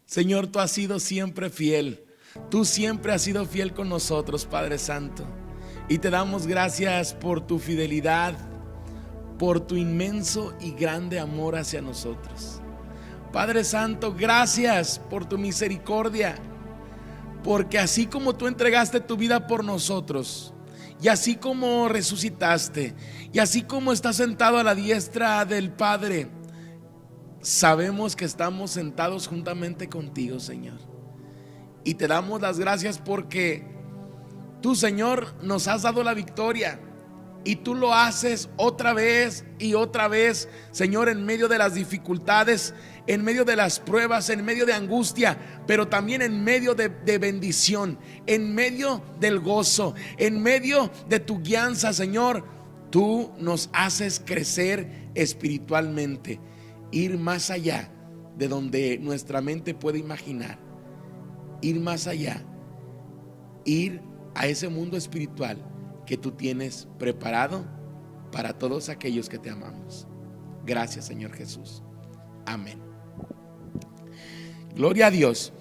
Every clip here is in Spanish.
Señor, tú has sido siempre fiel. Tú siempre has sido fiel con nosotros, Padre Santo. Y te damos gracias por tu fidelidad, por tu inmenso y grande amor hacia nosotros. Padre Santo, gracias por tu misericordia, porque así como tú entregaste tu vida por nosotros, y así como resucitaste, y así como estás sentado a la diestra del Padre, sabemos que estamos sentados juntamente contigo, Señor. Y te damos las gracias porque tú, Señor, nos has dado la victoria. Y tú lo haces otra vez y otra vez, Señor, en medio de las dificultades, en medio de las pruebas, en medio de angustia, pero también en medio de bendición, en medio del gozo, en medio de tu guianza, Señor. Tú nos haces crecer espiritualmente, ir más allá de donde nuestra mente puede imaginar, ir más allá, ir a ese mundo espiritual que tú tienes preparado para todos aquellos que te amamos. Gracias, Señor Jesús. Amén. Gloria a Dios.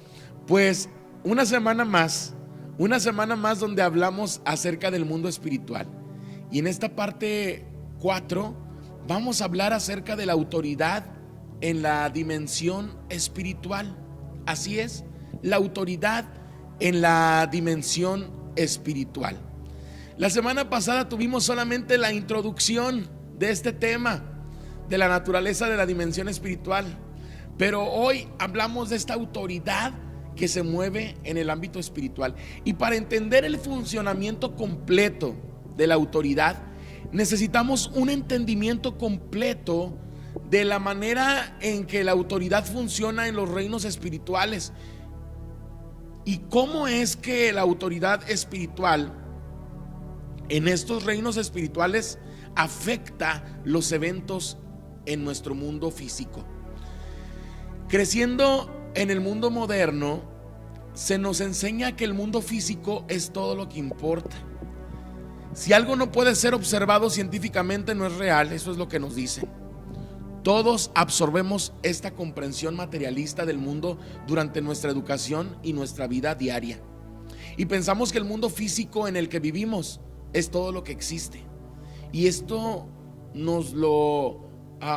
Pues una semana más donde hablamos acerca del mundo espiritual. Y en esta parte 4 vamos a hablar acerca de la autoridad en la dimensión espiritual. Así es, la autoridad en la dimensión espiritual. La semana pasada tuvimos solamente la introducción de este tema, de la naturaleza de la dimensión espiritual. Pero hoy hablamos de esta autoridad que se mueve en el ámbito espiritual. Y para entender el funcionamiento completo de la autoridad, necesitamos un entendimiento completo de la manera en que la autoridad funciona en los reinos espirituales. Y cómo es que la autoridad espiritual en estos reinos espirituales afecta los eventos en nuestro mundo físico. Creciendo en el mundo moderno, se nos enseña que el mundo físico es todo lo que importa. Si algo no puede ser observado científicamente, no es real. Eso es lo que nos dicen. Todos absorbemos esta comprensión materialista del mundo durante nuestra educación y nuestra vida diaria. Y pensamos que el mundo físico en el que vivimos es todo lo que existe. Y esto nos lo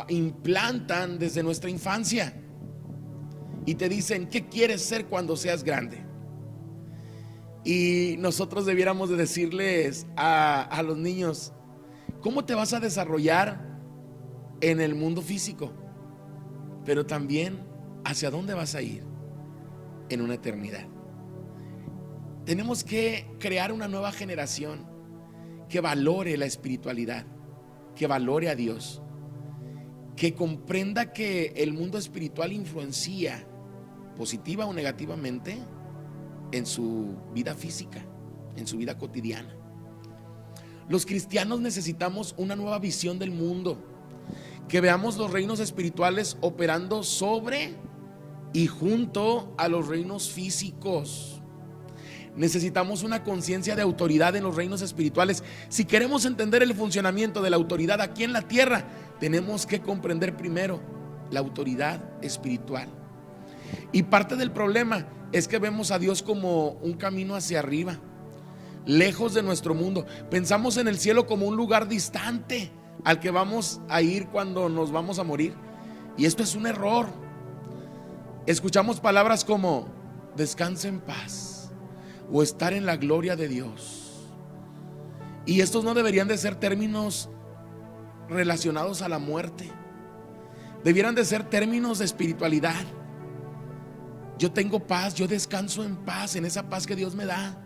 implantan desde nuestra infancia. Y te dicen, ¿qué quieres ser cuando seas grande? Y nosotros debiéramos de decirles a los niños, ¿cómo te vas a desarrollar en el mundo físico? Pero también, ¿hacia dónde vas a ir en una eternidad? Tenemos que crear una nueva generación que valore la espiritualidad, que valore a Dios, que comprenda que el mundo espiritual influencia positiva o negativamente en su vida física, en su vida cotidiana. Los cristianos necesitamos una nueva visión del mundo, que veamos los reinos espirituales operando sobre y junto a los reinos físicos. Necesitamos una conciencia de autoridad en los reinos espirituales. Si queremos entender el funcionamiento de la autoridad aquí en la tierra, tenemos que comprender primero la autoridad espiritual. Y parte del problema es que vemos a Dios como un camino hacia arriba, lejos de nuestro mundo. Pensamos en el cielo como un lugar distante al que vamos a ir cuando nos vamos a morir. Y esto es un error. Escuchamos palabras como descansa en paz o estar en la gloria de Dios. Y estos no deberían de ser términos relacionados a la muerte. Debieran de ser términos de espiritualidad. Yo tengo paz, yo descanso en paz, en esa paz que Dios me da.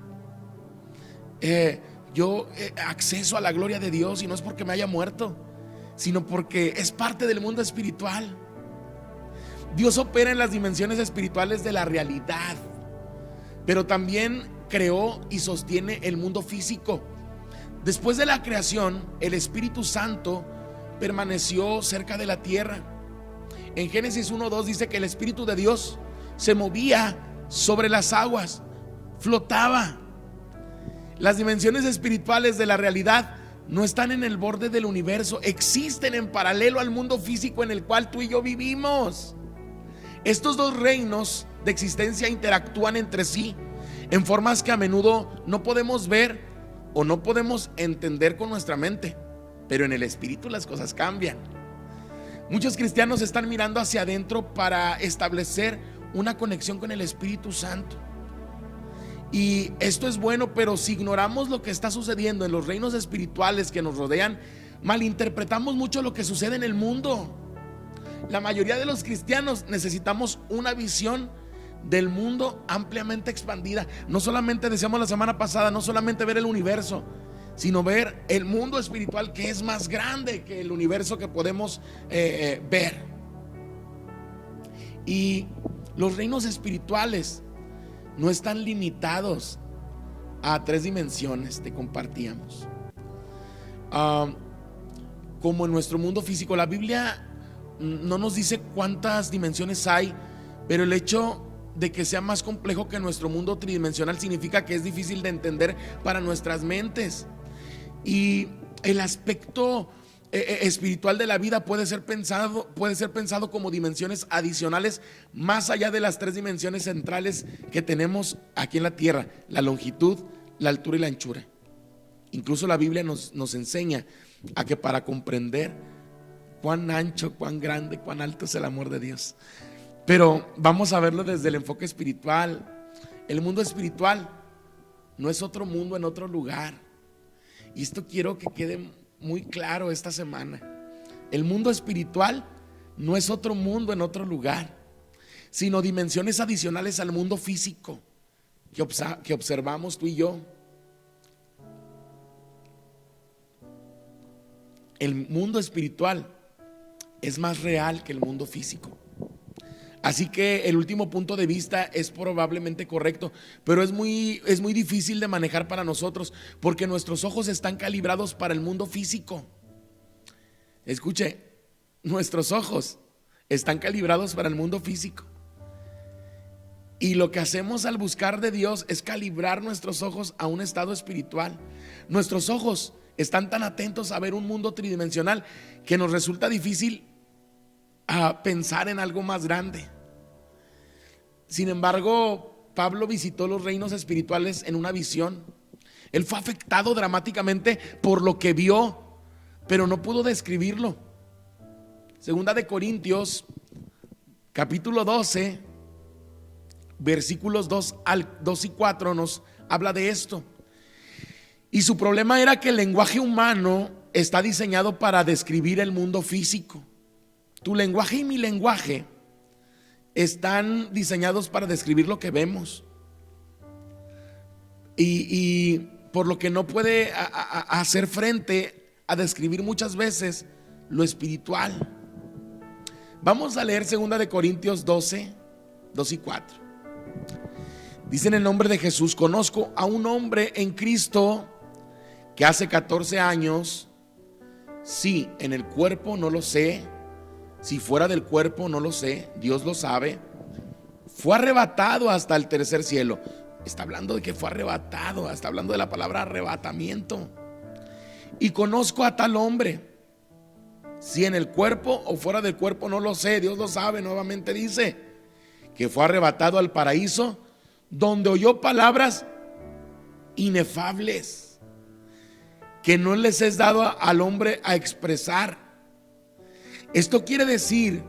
Yo acceso a la gloria de Dios, y no es porque me haya muerto, sino porque es parte del mundo espiritual. Dios opera en las dimensiones espirituales de la realidad, pero también creó y sostiene el mundo físico. Después de la creación, el Espíritu Santo permaneció cerca de la tierra. En Génesis 1:2 dice que el Espíritu de Dios se movía sobre las aguas, flotaba. Las dimensiones espirituales de la realidad no están en el borde del universo, existen en paralelo al mundo físico en el cual tú y yo vivimos. Estos dos reinos de existencia interactúan entre sí en formas que a menudo no podemos ver o no podemos entender con nuestra mente, pero en el espíritu las cosas cambian. Muchos cristianos están mirando hacia adentro para establecer una conexión con el Espíritu Santo. Y esto es bueno, pero si ignoramos lo que está sucediendo en los reinos espirituales que nos rodean, malinterpretamos mucho lo que sucede en el mundo. La mayoría de los cristianos necesitamos una visión del mundo ampliamente expandida. No solamente, decíamos la semana pasada, no solamente ver el universo, sino ver el mundo espiritual, que es más grande que el universo que podemos ver. Y los reinos espirituales no están limitados a 3 dimensiones, te compartíamos. Como en nuestro mundo físico, la Biblia no nos dice cuántas dimensiones hay, pero el hecho de que sea más complejo que nuestro mundo tridimensional significa que es difícil de entender para nuestras mentes. Y el aspecto espiritual de la vida puede ser pensado como dimensiones adicionales más allá de las 3 dimensiones centrales que tenemos aquí en la tierra: la longitud, la altura y la anchura. Incluso la Biblia nos enseña a que para comprender cuán ancho, cuán grande, cuán alto es el amor de Dios. Pero vamos a verlo desde el enfoque espiritual. El mundo espiritual no es otro mundo en otro lugar. Y esto quiero que quede muy claro esta semana. El mundo espiritual no es otro mundo en otro lugar, sino dimensiones adicionales al mundo físico que observamos tú y yo. El mundo espiritual es más real que el mundo físico. Así que el último punto de vista es probablemente correcto, pero es muy difícil de manejar para nosotros, porque nuestros ojos están calibrados para el mundo físico. Escuche, nuestros ojos están calibrados para el mundo físico. Y lo que hacemos al buscar de Dios es calibrar nuestros ojos a un estado espiritual. Nuestros ojos están tan atentos a ver un mundo tridimensional que nos resulta difícil a pensar en algo más grande. Sin embargo, Pablo visitó los reinos espirituales en una visión. Él fue afectado dramáticamente por lo que vio, pero no pudo describirlo. Segunda de Corintios, capítulo 12, versículos 2 y 4 nos habla de esto. Y su problema era que el lenguaje humano está diseñado para describir el mundo físico. Tu lenguaje y mi lenguaje están diseñados para describir lo que vemos. Y por lo que no puede hacer frente a describir muchas veces lo espiritual. Vamos a leer 2 de Corintios 12, 2 y 4. Dice: en el nombre de Jesús, conozco a un hombre en Cristo que hace 14 años, sí, en el cuerpo no lo sé, si fuera del cuerpo no lo sé, Dios lo sabe, fue arrebatado hasta el tercer cielo. Está hablando de que fue arrebatado, está hablando de la palabra arrebatamiento. Y conozco a tal hombre, si en el cuerpo o fuera del cuerpo no lo sé, Dios lo sabe. Nuevamente dice que fue arrebatado al paraíso, donde oyó palabras inefables que no les es dado al hombre a expresar. Esto quiere decir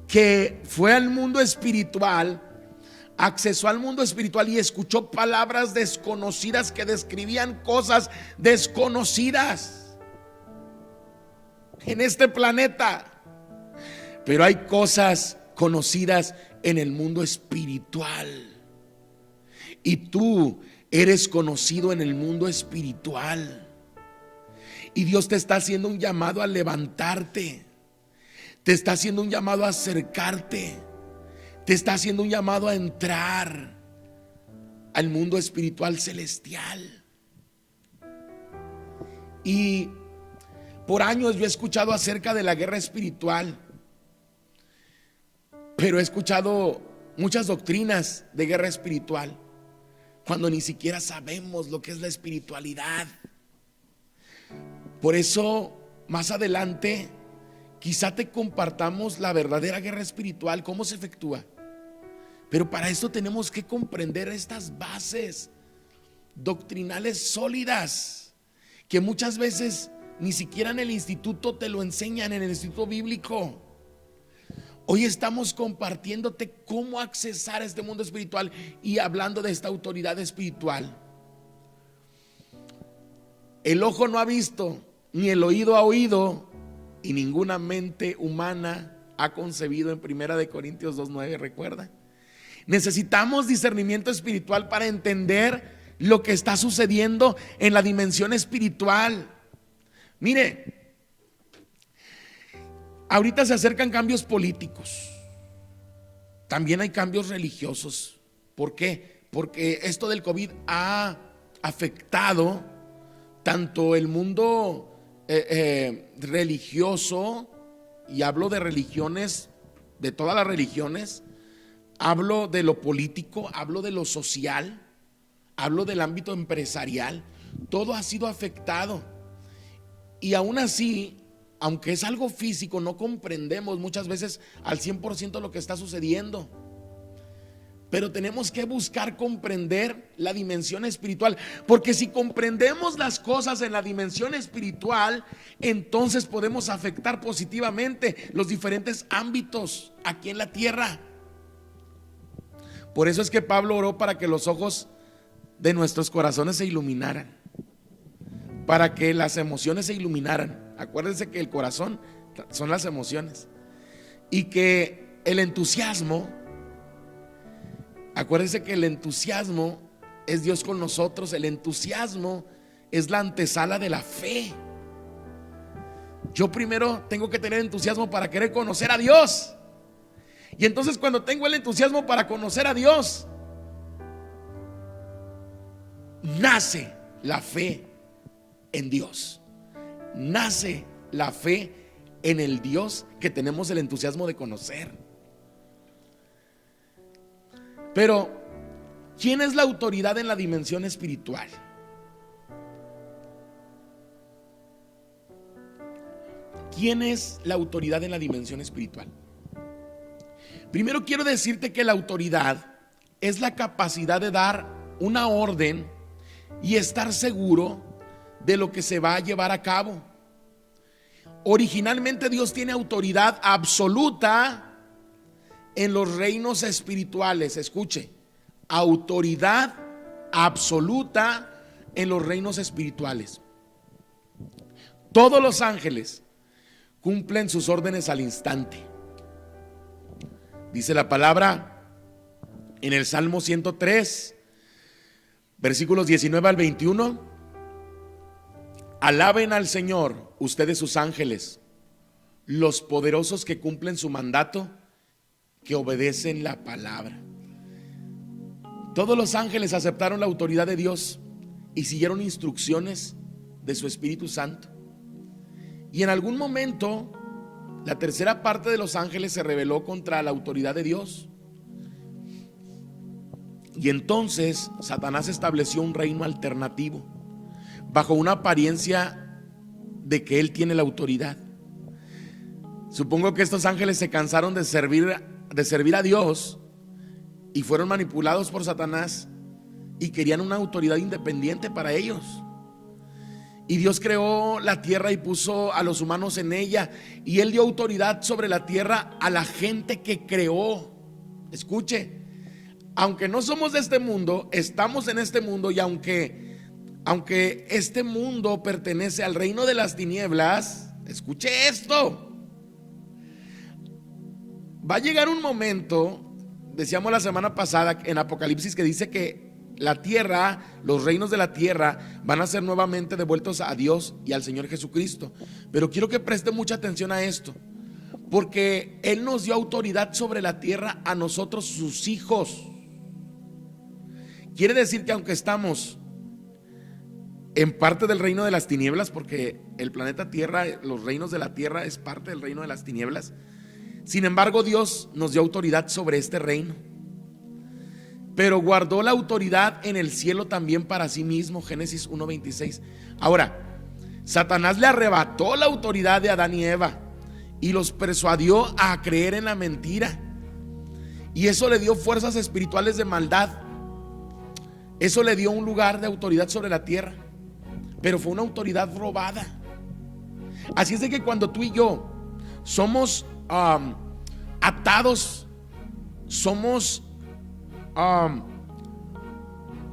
que fue al mundo espiritual, accesó al mundo espiritual y escuchó palabras desconocidas que describían cosas desconocidas en este planeta. Pero hay cosas conocidas en el mundo espiritual, y tú eres conocido en el mundo espiritual. Y Dios te está haciendo un llamado a levantarte, te está haciendo un llamado a acercarte, te está haciendo un llamado a entrar al mundo espiritual celestial. Y por años yo he escuchado acerca de la guerra espiritual, pero he escuchado muchas doctrinas de guerra espiritual cuando ni siquiera sabemos lo que es la espiritualidad. Por eso más adelante quizá te compartamos la verdadera guerra espiritual, cómo se efectúa. Pero para esto tenemos que comprender estas bases doctrinales sólidas que muchas veces ni siquiera en el instituto te lo enseñan, en el instituto bíblico. Hoy estamos compartiéndote cómo accesar a este mundo espiritual y hablando de esta autoridad espiritual. El ojo no ha visto, ni el oído ha oído, y ninguna mente humana ha concebido, en 1 Corintios 2:9, ¿recuerda? Necesitamos discernimiento espiritual para entender lo que está sucediendo en la dimensión espiritual. Mire, ahorita se acercan cambios políticos, también hay cambios religiosos. ¿Por qué? Porque esto del COVID ha afectado tanto el mundo religioso, y hablo de religiones, de todas las religiones, hablo de lo político, hablo de lo social, hablo del ámbito empresarial. Todo ha sido afectado, y aún así, aunque es algo físico, no comprendemos muchas veces al 100% lo que está sucediendo. Pero tenemos que buscar comprender la dimensión espiritual, porque si comprendemos las cosas en la dimensión espiritual, entonces podemos afectar positivamente los diferentes ámbitos aquí en la tierra. Por eso es que Pablo oró para que los ojos de nuestros corazones se iluminaran, para que las emociones se iluminaran. Acuérdense que el corazón son las emociones, y que el entusiasmo, acuérdense que el entusiasmo es Dios con nosotros. El entusiasmo es la antesala de la fe. Yo primero tengo que tener entusiasmo para querer conocer a Dios, y entonces cuando tengo el entusiasmo para conocer a Dios, nace la fe en Dios, nace la fe en el Dios que tenemos el entusiasmo de conocer. Pero ¿quién es la autoridad en la dimensión espiritual? ¿Quién es la autoridad en la dimensión espiritual? Primero quiero decirte que la autoridad es la capacidad de dar una orden y estar seguro de lo que se va a llevar a cabo. Originalmente Dios tiene autoridad absoluta en los reinos espirituales. Escuche, autoridad absoluta en los reinos espirituales. Todos los ángeles cumplen sus órdenes al instante. Dice la palabra en el Salmo 103, versículos 19 al 21: alaben al Señor, ustedes sus ángeles, los poderosos que cumplen su mandato, que obedecen la palabra. Todos los ángeles aceptaron la autoridad de Dios y siguieron instrucciones de su Espíritu Santo. Y en algún momento la tercera parte de los ángeles se rebeló contra la autoridad de Dios, y entonces Satanás estableció un reino alternativo bajo una apariencia de que él tiene la autoridad. Supongo que estos ángeles se cansaron de servir a Dios y fueron manipulados por Satanás y querían una autoridad independiente para ellos. Y Dios creó la tierra y puso a los humanos en ella, y Él dio autoridad sobre la tierra a la gente que creó. Escuche, aunque no somos de este mundo, estamos en este mundo, y aunque este mundo pertenece al reino de las tinieblas, escuche esto, va a llegar un momento, decíamos la semana pasada en Apocalipsis, que dice que la tierra, los reinos de la tierra van a ser nuevamente devueltos a Dios y al Señor Jesucristo. Pero quiero que preste mucha atención a esto, porque Él nos dio autoridad sobre la tierra a nosotros, sus hijos. Quiere decir que aunque estamos en parte del reino de las tinieblas, porque el planeta Tierra, los reinos de la tierra es parte del reino de las tinieblas, sin embargo Dios nos dio autoridad sobre este reino, pero guardó la autoridad en el cielo también para sí mismo. Génesis 1:26. Ahora, Satanás le arrebató la autoridad de Adán y Eva y los persuadió a creer en la mentira, Y eso le dio fuerzas espirituales de maldad. Eso le dio un lugar de autoridad sobre la tierra. Pero fue una autoridad robada. Así es de que cuando tú y yo somos atados, somos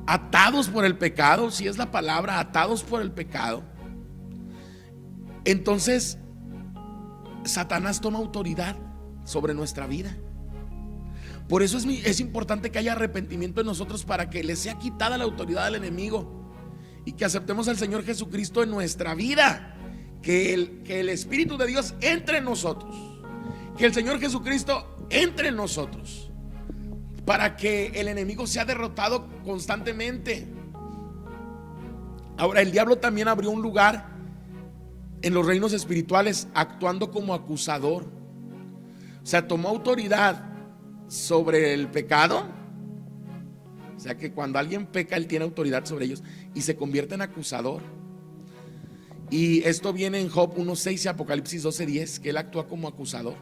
atados por el pecado, si es la palabra, atados por el pecado, entonces Satanás toma autoridad sobre nuestra vida. Por eso es importante que haya arrepentimiento en nosotros, para que le sea quitada la autoridad al enemigo y que aceptemos al Señor Jesucristo en nuestra vida. Que el Espíritu de Dios entre en nosotros, que el Señor Jesucristo entre en nosotros, para que el enemigo sea derrotado constantemente. Ahora, el diablo también abrió un lugar en los reinos espirituales, actuando como acusador. O sea, tomó autoridad sobre el pecado. O sea, que cuando alguien peca, él tiene autoridad sobre ellos y se convierte en acusador. Y esto viene en Job 1:6 y Apocalipsis 12:10, que él actúa como acusador.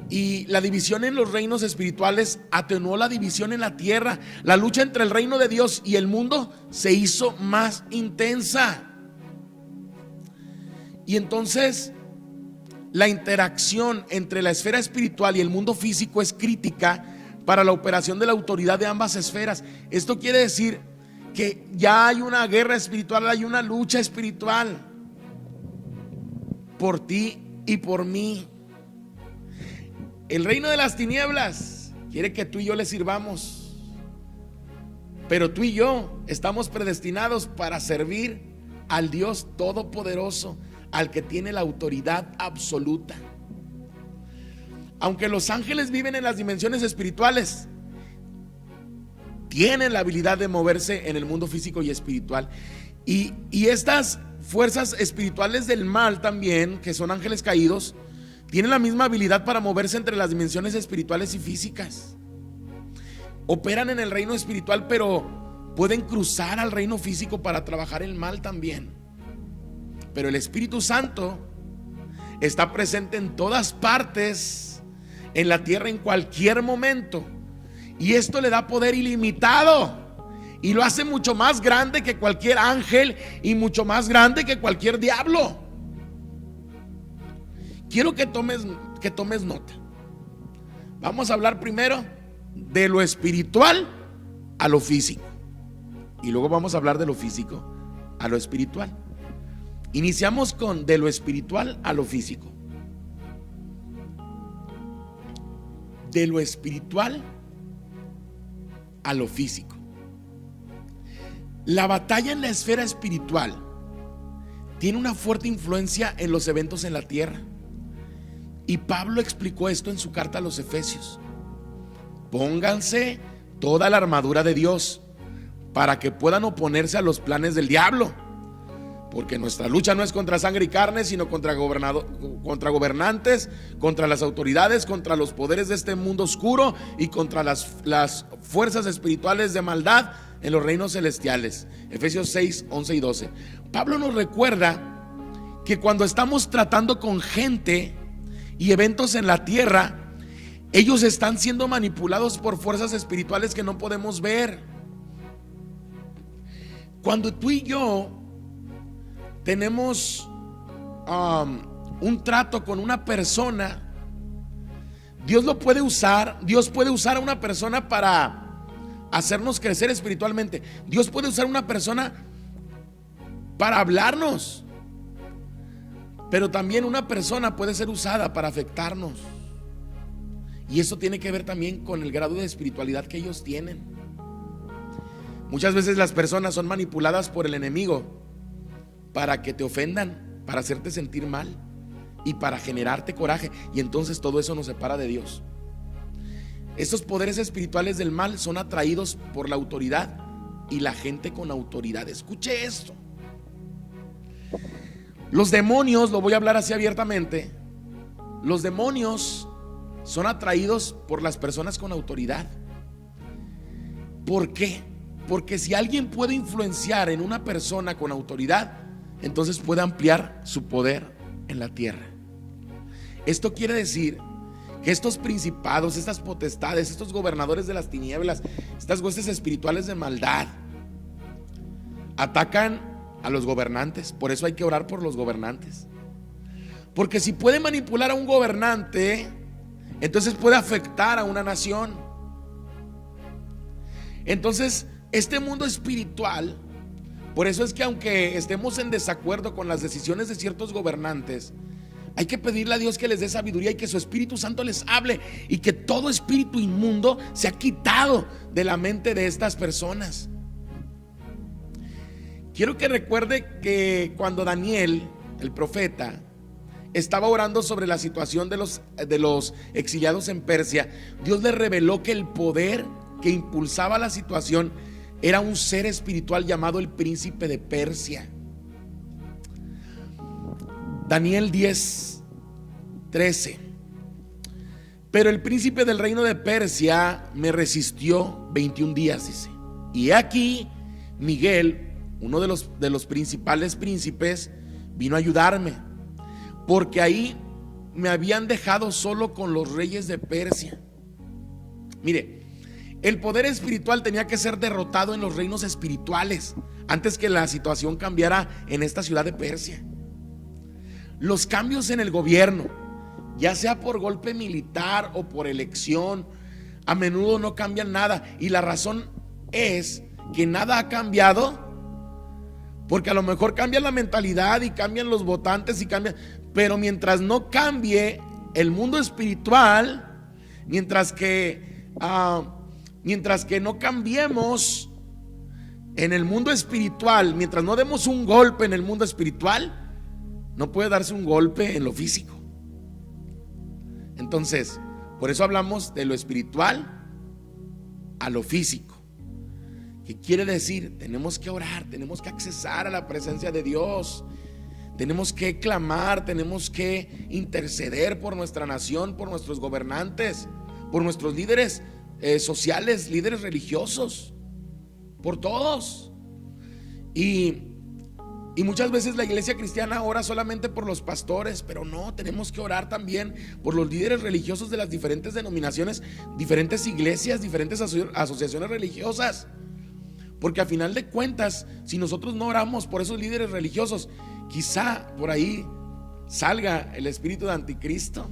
Y la división en los reinos espirituales atenuó la división en la tierra. La lucha entre el reino de Dios y el mundo se hizo más intensa. Y entonces la interacción entre la esfera espiritual y el mundo físico es crítica para la operación de la autoridad de ambas esferas. Esto quiere decir que ya hay una guerra espiritual, hay una lucha espiritual por ti y por mí. El reino de las tinieblas quiere que tú y yo le sirvamos, pero tú y yo estamos predestinados para servir al Dios Todopoderoso, al que tiene la autoridad absoluta. Aunque los ángeles viven en las dimensiones espirituales, tienen la habilidad de moverse en el mundo físico y espiritual. Y estas fuerzas espirituales del mal también, que son ángeles caídos, tienen la misma habilidad para moverse entre las dimensiones espirituales y físicas. Operan en el reino espiritual, pero pueden cruzar al reino físico para trabajar el mal también. Pero el Espíritu Santo está presente en todas partes, en la tierra, en cualquier momento. Y esto le da poder ilimitado y lo hace mucho más grande que cualquier ángel y mucho más grande que cualquier diablo. Quiero que tomes nota. Vamos a hablar primero de lo espiritual a lo físico, y luego vamos a hablar de lo físico a lo espiritual. Iniciamos con de lo espiritual a lo físico. De lo espiritual a lo físico. La batalla en la esfera espiritual tiene una fuerte influencia en los eventos en la tierra. Y Pablo explicó esto en su carta a los Efesios. Pónganse toda la armadura de Dios para que puedan oponerse a los planes del diablo, porque nuestra lucha no es contra sangre y carne, sino contra gobernantes, contra las autoridades, contra los poderes de este mundo oscuro y contra las fuerzas espirituales de maldad en los reinos celestiales. Efesios 6, 11 y 12. Pablo nos recuerda que cuando estamos tratando con gente y eventos en la tierra, ellos están siendo manipulados por fuerzas espirituales que no podemos ver. Cuando tú y yo tenemos un trato con una persona, Dios puede usar a una persona para hacernos crecer espiritualmente. Dios puede usar a una persona para hablarnos, pero también una persona puede ser usada para afectarnos. Y eso tiene que ver también con el grado de espiritualidad que ellos tienen. Muchas veces las personas son manipuladas por el enemigo para que te ofendan, para hacerte sentir mal y para generarte coraje, y entonces todo eso nos separa de Dios. Estos poderes espirituales del mal son atraídos por la autoridad y la gente con autoridad. Escuche esto. Los demonios, lo voy a hablar así abiertamente, los demonios son atraídos por las personas con autoridad. ¿Por qué? Porque si alguien puede influenciar en una persona con autoridad, entonces puede ampliar su poder en la tierra. Esto quiere decir que estos principados, estas potestades, estos gobernadores de las tinieblas, estas huestes espirituales de maldad atacan a los gobernantes. Por eso hay que orar por los gobernantes, porque si puede manipular a un gobernante, entonces puede afectar a una nación. Entonces este mundo espiritual, por eso es que aunque estemos en desacuerdo con las decisiones de ciertos gobernantes, hay que pedirle a Dios que les dé sabiduría y que su Espíritu Santo les hable, y que todo espíritu inmundo se ha quitado de la mente de estas personas. Quiero que recuerde que cuando Daniel, el profeta, estaba orando sobre la situación de los exiliados en Persia, Dios le reveló que el poder que impulsaba la situación era un ser espiritual llamado el príncipe de Persia. Daniel 10:13. Pero el príncipe del reino de Persia me resistió 21 días, dice. Y aquí Miguel, uno de los principales príncipes, vino a ayudarme, porque ahí me habían dejado solo con los reyes de Persia. Mire, el poder espiritual tenía que ser derrotado en los reinos espirituales antes que la situación cambiara en esta ciudad de Persia. Los cambios en el gobierno, ya sea por golpe militar o por elección, a menudo no cambian nada. Y la razón es que nada ha cambiado, porque a lo mejor cambia la mentalidad y cambian los votantes y cambian, pero mientras no cambie el mundo espiritual, mientras que no cambiemos en el mundo espiritual, mientras no demos un golpe en el mundo espiritual, no puede darse un golpe en lo físico. Entonces, por eso hablamos de lo espiritual a lo físico. ¿Qué quiere decir? Tenemos que orar, tenemos que accesar a la presencia de Dios, tenemos que clamar, tenemos que interceder por nuestra nación, por nuestros gobernantes, por nuestros líderes sociales, líderes religiosos, por todos. Y muchas veces la iglesia cristiana ora solamente por los pastores, pero no, tenemos que orar también por los líderes religiosos de las diferentes denominaciones, diferentes iglesias, diferentes asociaciones religiosas. Porque a final de cuentas, si nosotros no oramos por esos líderes religiosos, quizá por ahí salga el espíritu de anticristo,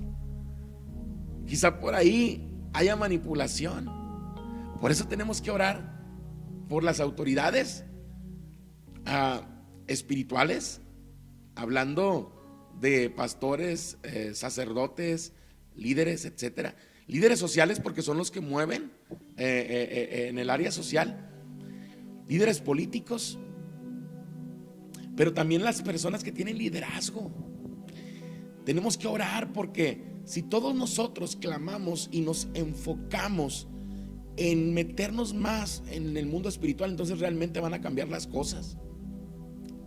quizá por ahí haya manipulación. Por eso tenemos que orar por las autoridades espirituales, hablando de pastores, sacerdotes, líderes, etcétera. Líderes sociales, porque son los que mueven en el área social. Líderes políticos, pero también las personas que tienen liderazgo. Tenemos que orar, porque si todos nosotros clamamos y nos enfocamos en meternos más en el mundo espiritual, entonces realmente van a cambiar las cosas.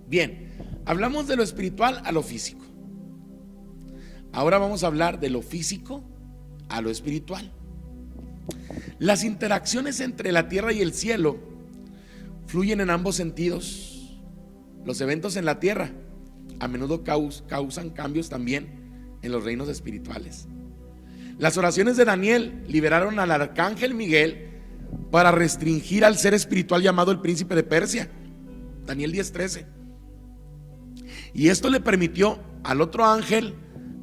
Bien, hablamos de lo espiritual a lo físico. Ahora vamos a hablar de lo físico a lo espiritual. Las interacciones entre la tierra y el cielo fluyen en ambos sentidos. Los eventos en la tierra a menudo causan cambios también en los reinos espirituales. Las oraciones de Daniel liberaron al arcángel Miguel para restringir al ser espiritual llamado el príncipe de Persia. Daniel 10:13. Y esto le permitió al otro ángel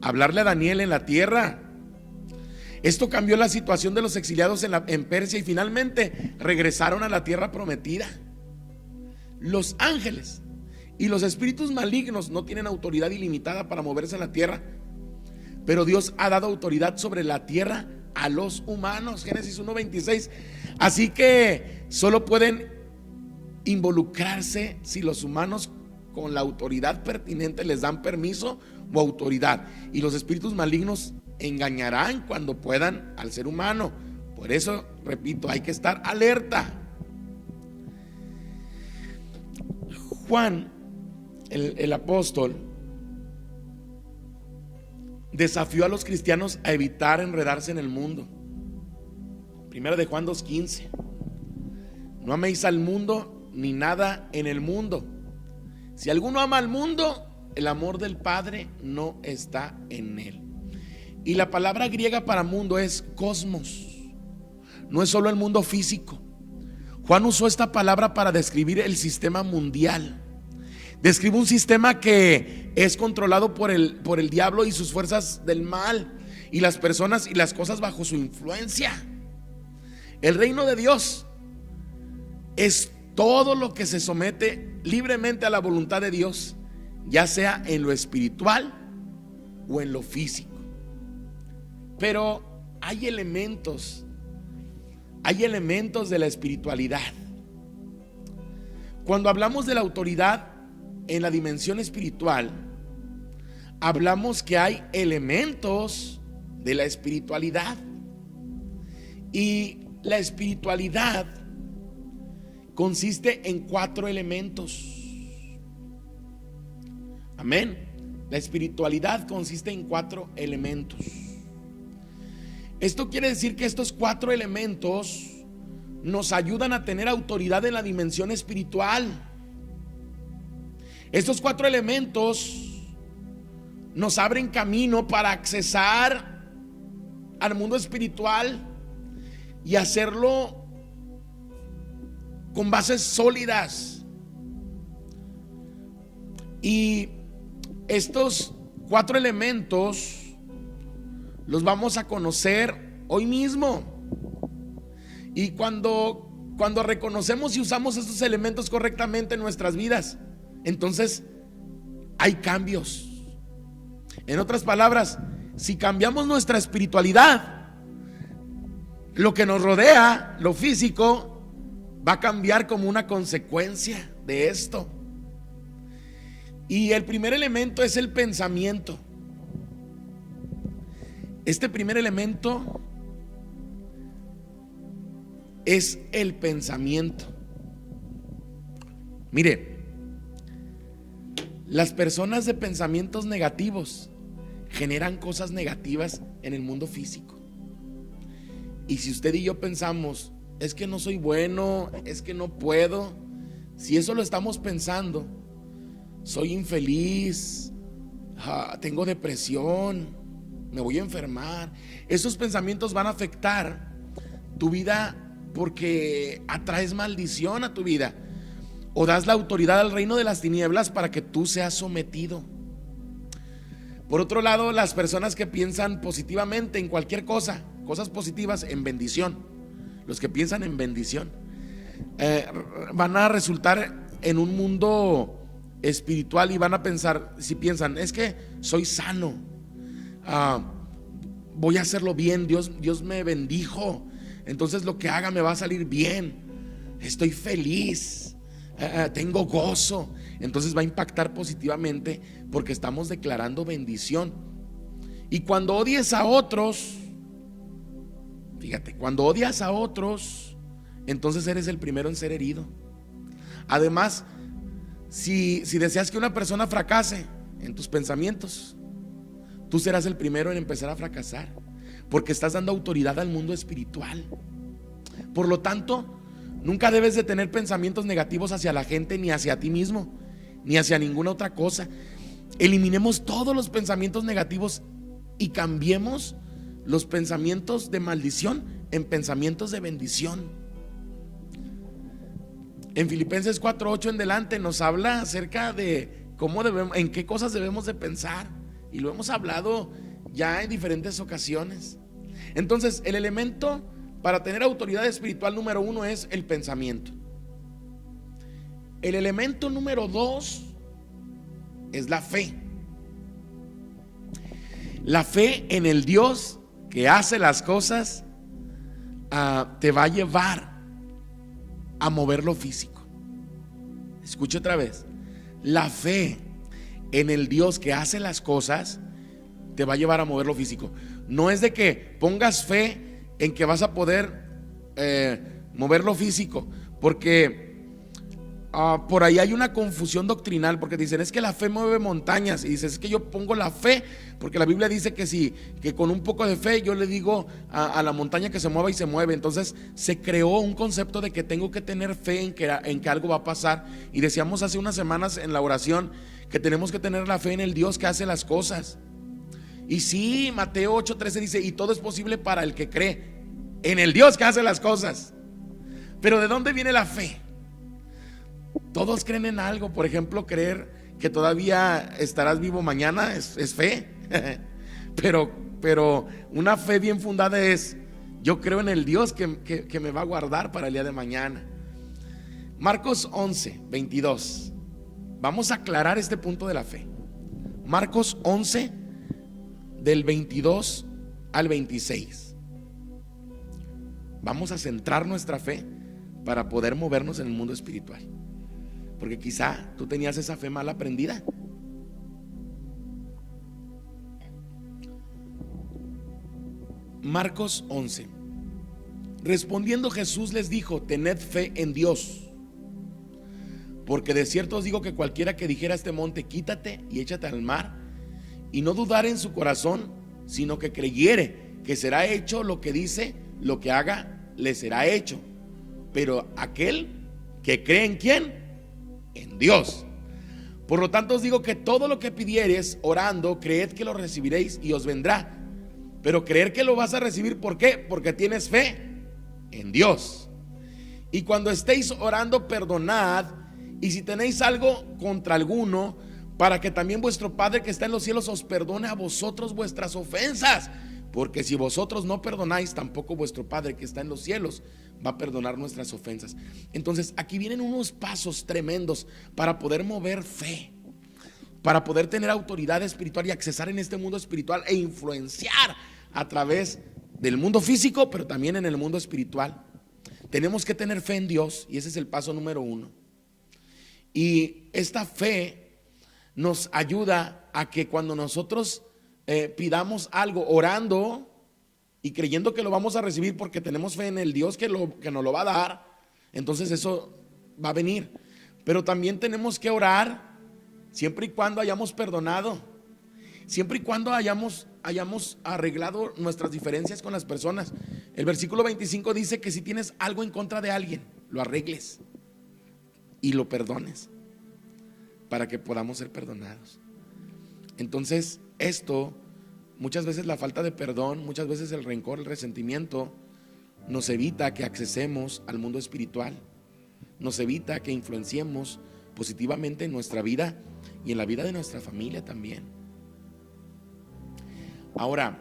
hablarle a Daniel en la tierra. Esto cambió la situación de los exiliados en Persia, y finalmente regresaron a la tierra prometida. Los ángeles y los espíritus malignos no tienen autoridad ilimitada para moverse en la tierra, pero Dios ha dado autoridad sobre la tierra a los humanos. Génesis 1:26. Así que solo pueden involucrarse si los humanos con la autoridad pertinente les dan permiso o autoridad, y los espíritus malignos engañarán cuando puedan al ser humano. Por eso, repito, hay que estar alerta. Juan, el apóstol, desafió a los cristianos a evitar enredarse en el mundo. Primero de Juan 2:15. No améis al mundo ni nada en el mundo. Si alguno ama al mundo, el amor del Padre no está en él. Y la palabra griega para mundo es cosmos. No es solo el mundo físico. Juan usó esta palabra para describir el sistema mundial. Describe un sistema que es controlado por el diablo y sus fuerzas del mal, y las personas y las cosas bajo su influencia. El reino de Dios es todo lo que se somete libremente a la voluntad de Dios, ya sea en lo espiritual o en lo físico. Pero hay elementos de la espiritualidad. Cuando hablamos de la autoridad en la dimensión espiritual, hablamos que hay elementos de la espiritualidad. Y la espiritualidad consiste en 4 elementos. Amén. La espiritualidad consiste en 4 elementos. Esto quiere decir que estos 4 elementos nos ayudan a tener autoridad en la dimensión espiritual. Estos 4 elementos nos abren camino para accesar al mundo espiritual y hacerlo con bases sólidas. Y estos 4 elementos los vamos a conocer hoy mismo. Y cuando reconocemos y usamos estos elementos correctamente en nuestras vidas, entonces hay cambios. En otras palabras, si cambiamos nuestra espiritualidad, lo que nos rodea, lo físico, va a cambiar como una consecuencia de esto. Y el primer elemento es el pensamiento. Este primer elemento es el pensamiento. Mire, las personas de pensamientos negativos generan cosas negativas en el mundo físico. Y si usted y yo pensamos, es que no soy bueno, es que no puedo, si eso lo estamos pensando, soy infeliz, tengo depresión, me voy a enfermar, esos pensamientos van a afectar tu vida porque atraes maldición a tu vida, o das la autoridad al reino de las tinieblas para que tú seas sometido. Por otro lado, las personas que piensan positivamente en cualquier cosa, cosas positivas, en bendición, los que piensan en bendición, van a resultar en un mundo espiritual y van a pensar, si piensan, es que soy sano, voy a hacerlo bien, Dios me bendijo, entonces lo que haga me va a salir bien, estoy feliz, tengo gozo, entonces va a impactar positivamente porque estamos declarando bendición. Y cuando odies a otros, fíjate, cuando odias a otros, entonces eres el primero en ser herido. Además, si deseas que una persona fracase en tus pensamientos, tú serás el primero en empezar a fracasar, porque estás dando autoridad al mundo espiritual. Por lo tanto, nunca debes de tener pensamientos negativos hacia la gente, ni hacia ti mismo, ni hacia ninguna otra cosa. Eliminemos todos los pensamientos negativos y cambiemos los pensamientos de maldición en pensamientos de bendición. En Filipenses 4:8 en delante nos habla acerca de cómo debemos, en qué cosas debemos de pensar, y lo hemos hablado ya en diferentes ocasiones. Entonces, el elemento para tener autoridad espiritual número 1 es el pensamiento. El elemento número 2 es la fe. La fe en el Dios que hace las cosas te va a llevar a mover lo físico. Escucha otra vez. La fe en el Dios que hace las cosas te va a llevar a mover lo físico. No es de que pongas fe en que vas a poder mover lo físico, porque por ahí hay una confusión doctrinal, porque dicen es que la fe mueve montañas, y dices es que yo pongo la fe porque la Biblia dice que sí, que con un poco de fe yo le digo a la montaña que se mueva y se mueve. Entonces se creó un concepto de que tengo que tener fe en que algo va a pasar, y decíamos hace unas semanas en la oración que tenemos que tener la fe en el Dios que hace las cosas. Y sí, Mateo 8:13 dice, y todo es posible para el que cree en el Dios que hace las cosas. Pero ¿de dónde viene la fe? Todos creen en algo. Por ejemplo, creer que todavía estarás vivo mañana es fe. Pero una fe bien fundada es: yo creo en el Dios que me va a guardar para el día de mañana. Marcos 11:22. Vamos a aclarar este punto de la fe. Marcos 11, del 22 al 26. Vamos a centrar nuestra fe para poder movernos en el mundo espiritual. Porque quizá tú tenías esa fe mal aprendida. Marcos 11. Respondiendo Jesús les dijo: tened fe en Dios, porque de cierto os digo que cualquiera que dijera a este monte: quítate y échate al mar, y no dudar en su corazón, sino que creyere que será hecho lo que dice, lo que haga, le será hecho. Pero aquel que cree en ¿quién? En Dios. Por lo tanto os digo que todo lo que pidiereis orando, creed que lo recibiréis y os vendrá. Pero creer que lo vas a recibir, ¿por qué? Porque tienes fe en Dios. Y cuando estéis orando, perdonad, y si tenéis algo contra alguno, para que también vuestro Padre que está en los cielos os perdone a vosotros vuestras ofensas. Porque si vosotros no perdonáis, tampoco vuestro Padre que está en los cielos va a perdonar nuestras ofensas. Entonces aquí vienen unos pasos tremendos para poder mover fe, para poder tener autoridad espiritual y accesar en este mundo espiritual e influenciar a través del mundo físico, pero también en el mundo espiritual. Tenemos que tener fe en Dios, y ese es el paso número 1. Y esta fe nos ayuda a que cuando nosotros pidamos algo orando y creyendo que lo vamos a recibir porque tenemos fe en el Dios que nos lo va a dar, entonces eso va a venir. Pero también tenemos que orar siempre y cuando hayamos perdonado, siempre y cuando hayamos arreglado nuestras diferencias con las personas. El versículo 25 dice que si tienes algo en contra de alguien, lo arregles y lo perdones para que podamos ser perdonados. Entonces esto, muchas veces la falta de perdón, muchas veces el rencor, el resentimiento, nos evita que accesemos al mundo espiritual, nos evita que influenciemos positivamente en nuestra vida y en la vida de nuestra familia también. Ahora,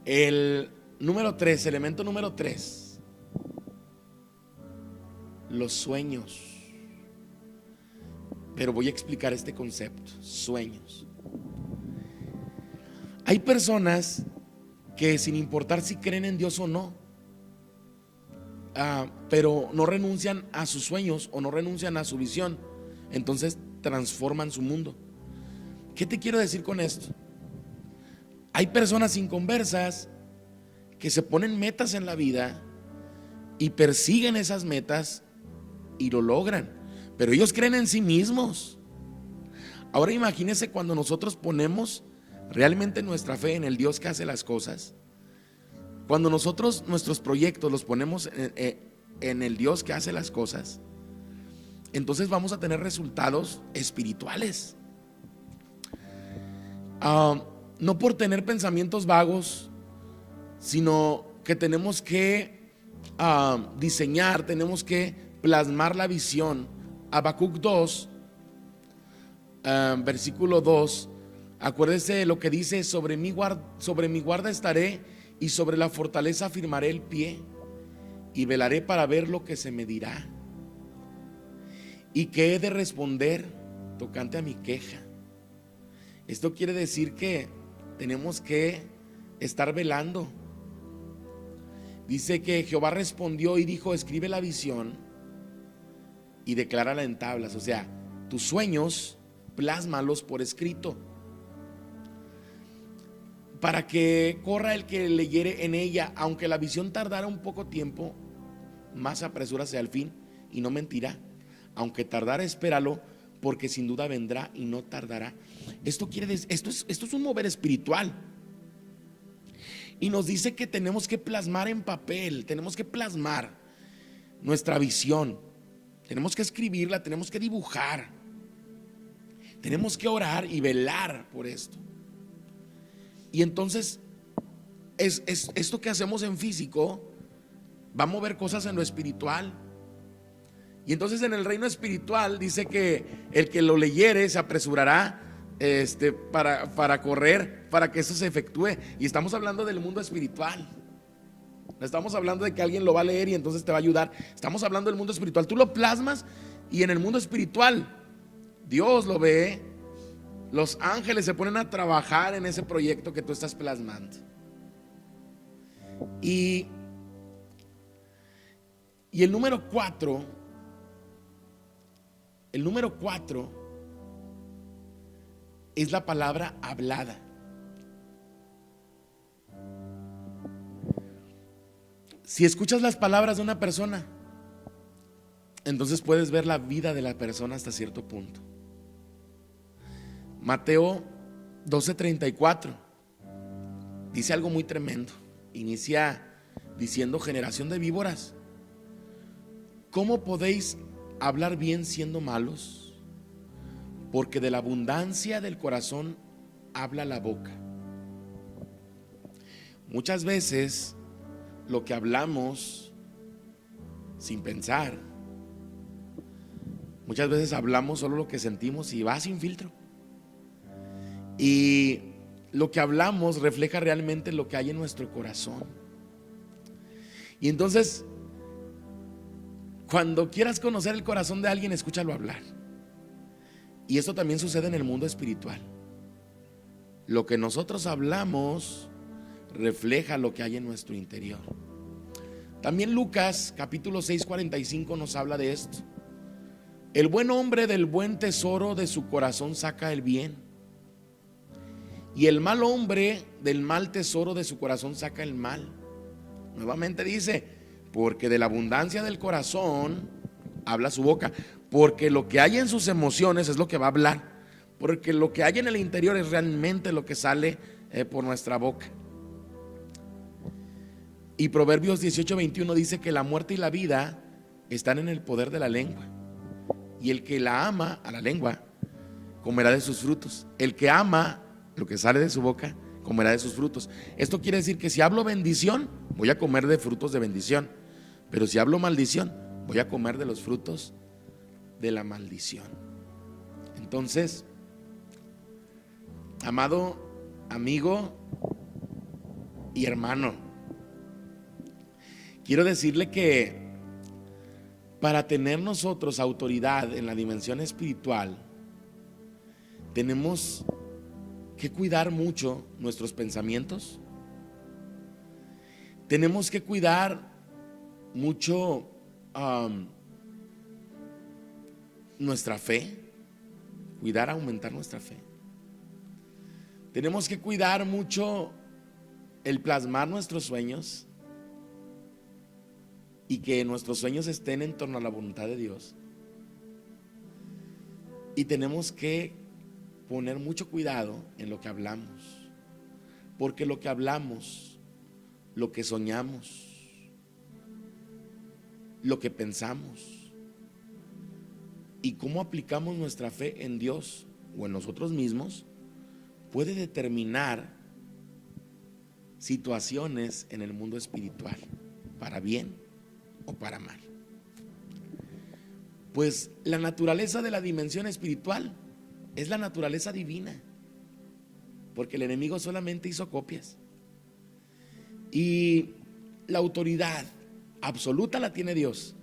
el número 3, elemento número 3, los sueños. Pero voy a explicar este concepto: sueños. Hay personas que, sin importar si creen en Dios o no, pero no renuncian a sus sueños o no renuncian a su visión, entonces transforman su mundo. ¿Qué te quiero decir con esto? Hay personas inconversas que se ponen metas en la vida y persiguen esas metas y lo logran, pero ellos creen en sí mismos. Ahora imagínense cuando nosotros ponemos realmente nuestra fe en el Dios que hace las cosas. Cuando nosotros nuestros proyectos los ponemos en el Dios que hace las cosas, entonces vamos a tener resultados espirituales. No por tener pensamientos vagos, sino que tenemos que diseñar, tenemos que plasmar la visión. Habacuc 2, versículo 2. Acuérdese de lo que dice: sobre mi guarda estaré, y sobre la fortaleza afirmaré el pie, y velaré para ver lo que se me dirá, y qué he de responder tocante a mi queja. Esto quiere decir que tenemos que estar velando. Dice que Jehová respondió y dijo: escribe la visión y declárala en tablas. O sea, tus sueños, plásmalos por escrito, para que corra el que leyere en ella. Aunque la visión tardara un poco tiempo, más apresúrase al fin y no mentirá. Aunque tardara, espéralo, porque sin duda vendrá y no tardará. Esto quiere decir, esto es un mover espiritual. Y nos dice que tenemos que plasmar en papel, tenemos que plasmar nuestra visión, tenemos que escribirla, tenemos que dibujar, tenemos que orar y velar por esto. Y entonces es esto que hacemos en físico va a mover cosas en lo espiritual. Y entonces en el reino espiritual dice que el que lo leyere se apresurará para correr, para que eso se efectúe. Y estamos hablando del mundo espiritual. No estamos hablando de que alguien lo va a leer y entonces te va a ayudar. Estamos hablando del mundo espiritual. Tú lo plasmas y en el mundo espiritual Dios lo ve. Los ángeles se ponen a trabajar en ese proyecto que tú estás plasmando. Y el número 4, es la palabra hablada. Si escuchas las palabras de una persona, entonces puedes ver la vida de la persona hasta cierto punto. Mateo 12:34 dice algo muy tremendo. Inicia diciendo: generación de víboras, ¿cómo podéis hablar bien siendo malos? Porque de la abundancia del corazón habla la boca. Muchas veces lo que hablamos sin pensar, muchas veces hablamos solo lo que sentimos y va sin filtro. Y lo que hablamos refleja realmente lo que hay en nuestro corazón. Y entonces, cuando quieras conocer el corazón de alguien, escúchalo hablar. Y esto también sucede en el mundo espiritual. Lo que nosotros hablamos refleja lo que hay en nuestro interior. También Lucas capítulo 6:45 nos habla de esto. El buen hombre del buen tesoro de su corazón saca el bien, y el mal hombre del mal tesoro de su corazón saca el mal. Nuevamente dice: porque de la abundancia del corazón habla su boca. Porque lo que hay en sus emociones es lo que va a hablar. Porque lo que hay en el interior es realmente lo que sale por nuestra boca. Y Proverbios 18:21 dice que la muerte y la vida están en el poder de la lengua, y el que la ama, a la lengua, comerá de sus frutos. El que ama lo que sale de su boca, comerá de sus frutos. Esto quiere decir que si hablo bendición, voy a comer de frutos de bendición. Pero si hablo maldición, voy a comer de los frutos de la maldición. Entonces, amado amigo y hermano, quiero decirle que para tener nosotros autoridad en la dimensión espiritual, tenemos que cuidar mucho nuestros pensamientos. Tenemos que cuidar mucho nuestra fe, aumentar nuestra fe. Tenemos que cuidar mucho el plasmar nuestros sueños y que nuestros sueños estén en torno a la voluntad de Dios. Y tenemos que poner mucho cuidado en lo que hablamos, porque lo que hablamos, lo que soñamos, lo que pensamos y cómo aplicamos nuestra fe en Dios o en nosotros mismos puede determinar situaciones en el mundo espiritual, para bien o para mal. Pues la naturaleza de la dimensión espiritual es la naturaleza divina, porque el enemigo solamente hizo copias. Y la autoridad absoluta la tiene Dios,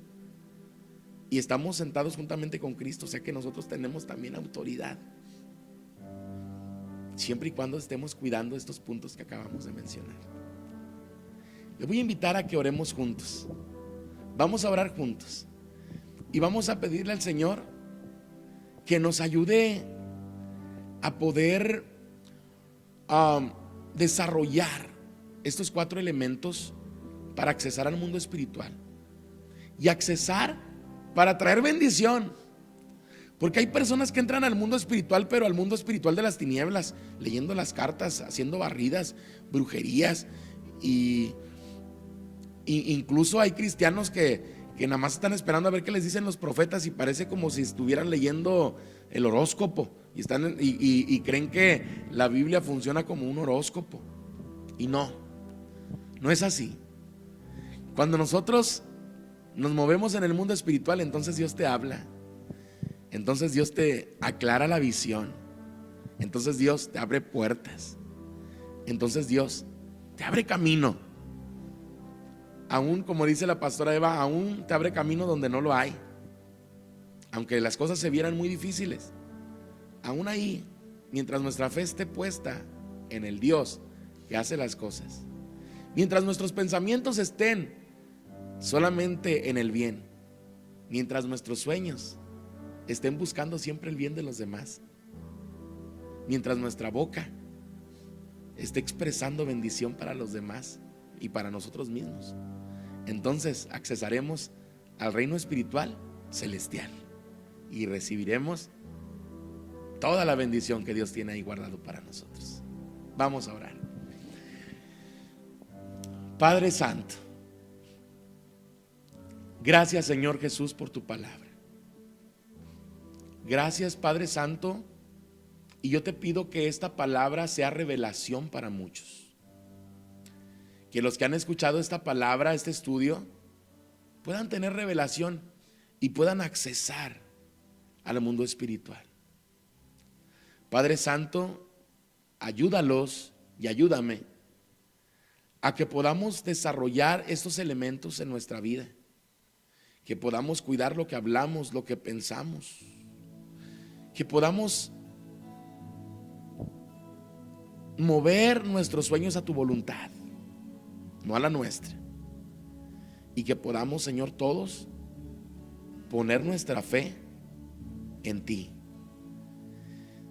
y estamos sentados juntamente con Cristo, o sea que nosotros tenemos también autoridad, siempre y cuando estemos cuidando estos puntos que acabamos de mencionar. Le voy a invitar a que oremos juntos. Vamos a orar juntos y vamos a pedirle al Señor que nos ayude a poder desarrollar estos 4 elementos para accesar al mundo espiritual y accesar para traer bendición. Porque hay personas que entran al mundo espiritual, pero al mundo espiritual de las tinieblas, leyendo las cartas, haciendo barridas, brujerías, y incluso hay cristianos que nada más están esperando a ver qué les dicen los profetas, y parece como si estuvieran leyendo el horóscopo, y creen que la Biblia funciona como un horóscopo. Y no es así. Cuando nosotros nos movemos en el mundo espiritual, entonces Dios te habla, entonces Dios te aclara la visión, entonces Dios te abre puertas, entonces Dios te abre camino. Aún, como dice la pastora Eva, aún te abre camino donde no lo hay. Aunque las cosas se vieran muy difíciles, aún ahí, mientras nuestra fe esté puesta en el Dios que hace las cosas, mientras nuestros pensamientos estén solamente en el bien, mientras nuestros sueños estén buscando siempre el bien de los demás, mientras nuestra boca esté expresando bendición para los demás y para nosotros mismos, entonces accesaremos al reino espiritual celestial y recibiremos toda la bendición que Dios tiene ahí guardado para nosotros. Vamos a orar. Padre Santo, gracias, Señor Jesús, por tu palabra. Gracias, Padre Santo, y yo te pido que esta palabra sea revelación para muchos. Que los que han escuchado esta palabra, este estudio, puedan tener revelación y puedan accesar al mundo espiritual. Padre Santo, ayúdalos y ayúdame a que podamos desarrollar estos elementos en nuestra vida, que podamos cuidar lo que hablamos, lo que pensamos, que podamos mover nuestros sueños a tu voluntad, no a la nuestra, y que podamos, Señor, todos poner nuestra fe en ti.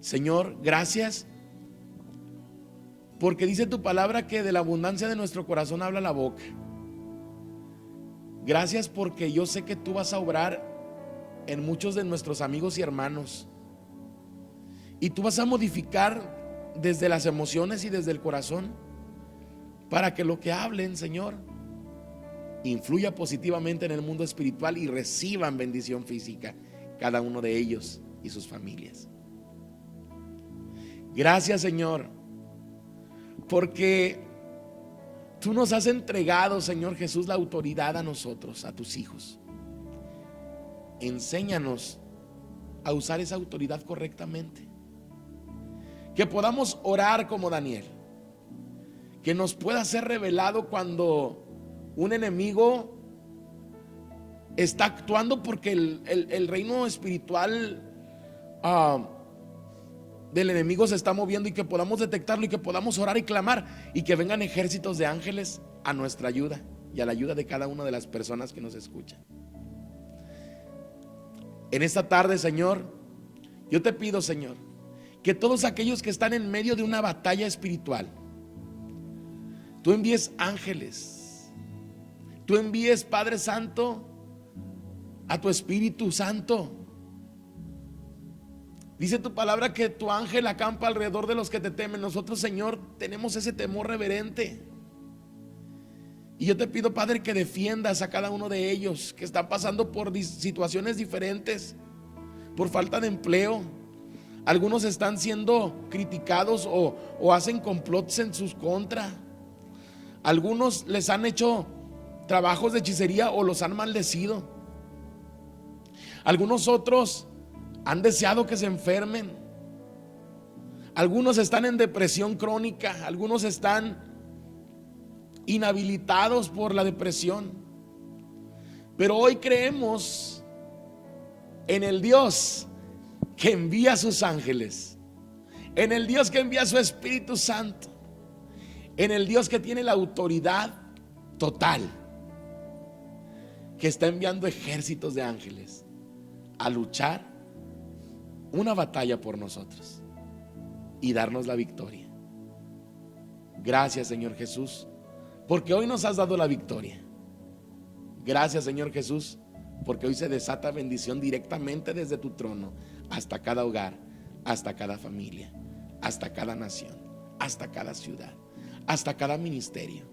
Señor, gracias, porque dice tu palabra que de la abundancia de nuestro corazón habla la boca. Gracias porque yo sé que tú vas a obrar en muchos de nuestros amigos y hermanos, y tú vas a modificar desde las emociones y desde el corazón, para que lo que hablen, Señor, influya positivamente en el mundo espiritual y reciban bendición física cada uno de ellos y sus familias. Gracias, Señor, porque tú nos has entregado, Señor Jesús, la autoridad a nosotros, a tus hijos. Enséñanos a usar esa autoridad correctamente, que podamos orar como Daniel, que nos pueda ser revelado cuando un enemigo está actuando, porque el reino espiritual del enemigo se está moviendo, y que podamos detectarlo y que podamos orar y clamar, y que vengan ejércitos de ángeles a nuestra ayuda y a la ayuda de cada una de las personas que nos escuchan. En esta tarde, Señor, yo te pido, Señor, que todos aquellos que están en medio de una batalla espiritual, tú envíes ángeles, tú envíes, Padre Santo, a tu Espíritu Santo. Dice tu palabra que tu ángel acampa alrededor de los que te temen. Nosotros, Señor, tenemos ese temor reverente. Y yo te pido, Padre, que defiendas a cada uno de ellos que están pasando por situaciones diferentes, por falta de empleo. Algunos están siendo criticados o hacen complots en sus contra. Algunos les han hecho trabajos de hechicería o los han maldecido. Algunos otros han deseado que se enfermen. Algunos están en depresión crónica. Algunos están inhabilitados por la depresión. Pero hoy creemos en el Dios que envía a sus ángeles, en el Dios que envía a su Espíritu Santo, en el Dios que tiene la autoridad total, que está enviando ejércitos de ángeles a luchar una batalla por nosotros y darnos la victoria. Gracias, Señor Jesús, porque hoy nos has dado la victoria. Gracias, Señor Jesús, porque hoy se desata bendición directamente desde tu trono hasta cada hogar, hasta cada familia, hasta cada nación, hasta cada ciudad, hasta cada ministerio.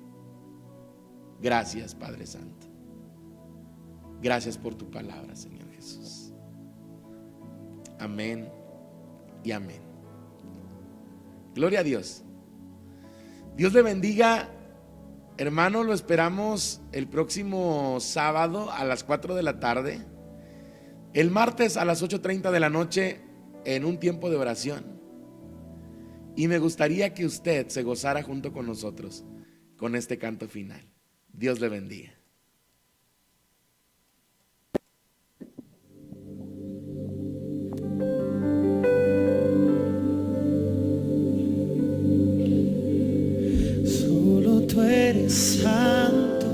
Gracias, Padre Santo. Gracias por tu palabra, Señor Jesús. Amén y amén. Gloria a Dios. Dios le bendiga, hermano. Lo esperamos el próximo sábado a las 4 de la tarde, el martes a las 8:30 de la noche, en un tiempo de oración. Y me gustaría que usted se gozara junto con nosotros con este canto final. Dios le bendiga. Solo tú eres santo,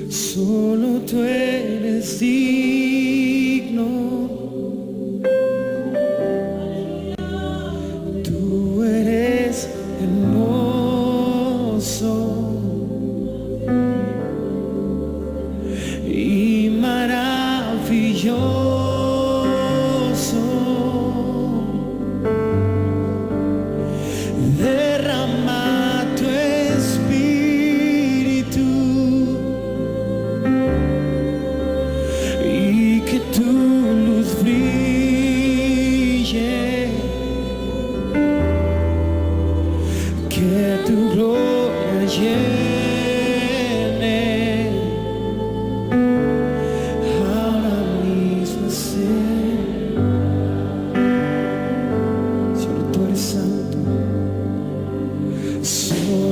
solo tú eres digno. Tú eres hermoso y maravilloso. Derrama tu espíritu y que tu luz brille, que tu gloria llene ahora mismo ser. Solo tú eres santo, solo